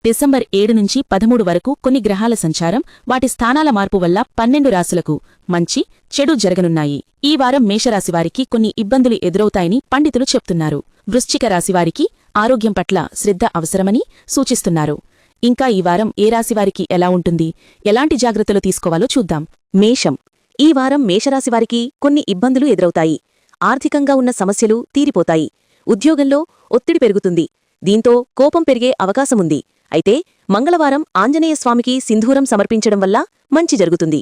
December 7 నుంచి 13 వరకు కొన్ని గ్రహాల సంచారం వాటి స్థానాల మార్పు వల్ల 12 రాశులకు మంచి చెడు జరగనున్నాయి. ఈ వారం మేషరాశివారికి కొన్ని ఇబ్బందులు ఎదురవుతాయని పండితులు చెప్తున్నారు. వృశ్చిక రాశివారికి ఆరోగ్యం పట్ల శ్రద్ధ అవసరమని సూచిస్తున్నారు. ఇంకా ఈ వారం ఏ రాశివారికి ఎలా ఉంటుంది, ఎలాంటి జాగ్రత్తలు తీసుకోవాలో చూద్దాం. మేషం. ఈ వారం మేషరాశివారికి కొన్ని ఇబ్బందులు ఎదురవుతాయి. ఆర్థికంగా ఉన్న సమస్యలు తీరిపోతాయి. ఉద్యోగంలో ఒత్తిడి పెరుగుతుంది. దీంతో కోపం పెరిగే అవకాశముంది. అయితే మంగళవారం ఆంజనేయస్వామికి సింధూరం సమర్పించడం వల్ల మంచి జరుగుతుంది.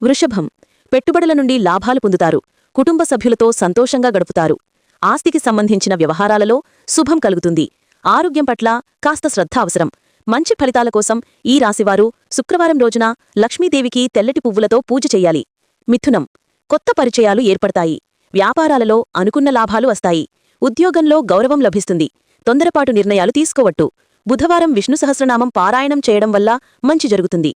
వృషభం. పెట్టుబడుల నుండి లాభాలు పొందుతారు. కుటుంబ సభ్యులతో సంతోషంగా గడుపుతారు. ఆస్తికి సంబంధించిన వ్యవహారాలలో శుభం కలుగుతుంది. ఆరోగ్యం పట్ల కాస్త శ్రద్ధ అవసరం. మంచి ఫలితాల కోసం ఈ రాశివారు శుక్రవారం రోజున లక్ష్మీదేవికి తెల్లటి పువ్వులతో పూజ చెయ్యాలి. మిథునం. కొత్త పరిచయాలు ఏర్పడతాయి. వ్యాపారాలలో అనుకున్న లాభాలు వస్తాయి. ఉద్యోగంలో గౌరవం లభిస్తుంది. తొందరపాటు నిర్ణయాలు తీసుకోవట్టు. బుధవారం విష్ణు సహస్రనామం పారాయణం చేయడం వల్ల మంచి జరుగుతుంది.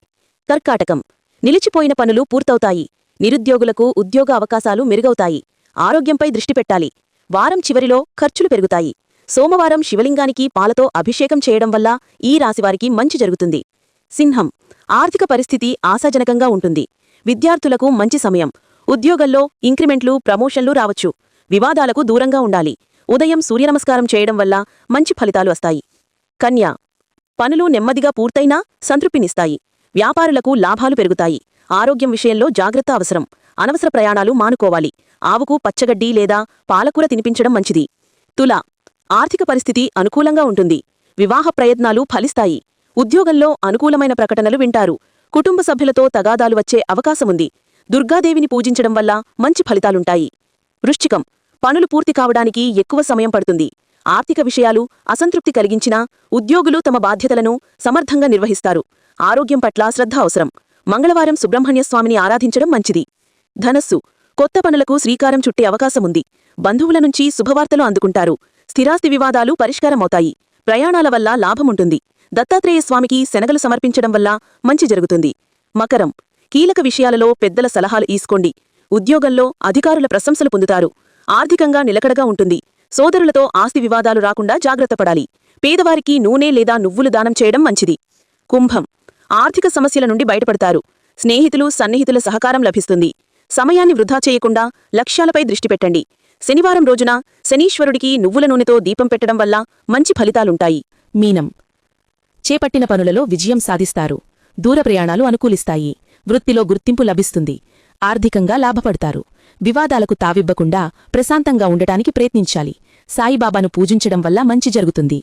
కర్కాటకం. నిలిచిపోయిన పనులు పూర్తవుతాయి. నిరుద్యోగులకు ఉద్యోగ అవకాశాలు మెరుగవుతాయి. ఆరోగ్యంపై దృష్టి పెట్టాలి. వారం చివరిలో ఖర్చులు పెరుగుతాయి. సోమవారం శివలింగానికి పాలతో అభిషేకం చేయడం వల్ల ఈ రాశివారికి మంచి జరుగుతుంది. సింహం. ఆర్థిక పరిస్థితి ఆశాజనకంగా ఉంటుంది. విద్యార్థులకు మంచి సమయం. ఉద్యోగంలో ఇంక్రిమెంట్లు, ప్రమోషన్లు రావచ్చు. వివాదాలకు దూరంగా ఉండాలి. ఉదయం సూర్యనమస్కారం చేయడం వల్ల మంచి ఫలితాలు వస్తాయి. కన్యా. పనులు నెమ్మదిగా పూర్తయినా సంతృప్తినిస్తాయి. వ్యాపారులకు లాభాలు పెరుగుతాయి. ఆరోగ్యం విషయంలో జాగ్రత్త అవసరం. అనవసర ప్రయాణాలు మానుకోవాలి. ఆవుకు పచ్చగడ్డి లేదా పాలకూర తినిపించడం మంచిది. తుల. ఆర్థిక పరిస్థితి అనుకూలంగా ఉంటుంది. వివాహ ప్రయత్నాలు ఫలిస్తాయి. ఉద్యోగంలో అనుకూలమైన ప్రకటనలు వింటారు. కుటుంబ సభ్యులతో తగాదాలు వచ్చే అవకాశముంది. దుర్గాదేవిని పూజించడం వల్ల మంచి ఫలితాలుంటాయి. వృశ్చికం. పనులు పూర్తి కావడానికి ఎక్కువ సమయం పడుతుంది. ఆర్థిక విషయాలు అసంతృప్తి కలిగించినా ఉద్యోగులు తమ బాధ్యతలను సమర్థంగా నిర్వహిస్తారు. ఆరోగ్యం పట్ల శ్రద్ధ అవసరం. మంగళవారం సుబ్రహ్మణ్యస్వామిని ఆరాధించడం మంచిది. ధనస్సు. కొత్త పనులకు శ్రీకారం చుట్టే అవకాశముంది. బంధువుల నుంచి శుభవార్తలు అందుకుంటారు. స్థిరాస్తి వివాదాలు పరిష్కారమవుతాయి. ప్రయాణాల వల్ల లాభముంటుంది. దత్తాత్రేయస్వామికి శనగలు సమర్పించడం వల్ల మంచి జరుగుతుంది. మకరం. కీలక విషయాలలో పెద్దల సలహాలు ఈసుకోండి. ఉద్యోగంలో అధికారుల ప్రశంసలు పొందుతారు. ఆర్థికంగా నిలకడగా ఉంటుంది. సోదరులతో ఆస్తి వివాదాలు రాకుండా జాగ్రత్తపడాలి. పేదవారికి నూనె లేదా నువ్వులు దానం చేయడం మంచిది. కుంభం. ఆర్థిక సమస్యల నుండి బయటపడతారు. స్నేహితులు, సన్నిహితుల సహకారం లభిస్తుంది. సమయాన్ని వృధా చేయకుండా లక్ష్యాలపై దృష్టి పెట్టండి. శనివారం రోజున శనీశ్వరుడికి నువ్వుల నూనెతో దీపం పెట్టడం వల్ల మంచి ఫలితాలుంటాయి. మీనం. చేపట్టిన పనులలో విజయం సాధిస్తారు. దూర ప్రయాణాలు అనుకూలిస్తాయి. వృత్తిలో గుర్తింపు లభిస్తుంది. ఆర్థికంగా లాభపడతారు. వివాదాలకు తావివ్వకుండా ప్రశాంతంగా ఉండటానికి ప్రయత్నించాలి. సాయిబాబాను పూజించడం వల్ల మంచి జరుగుతుంది.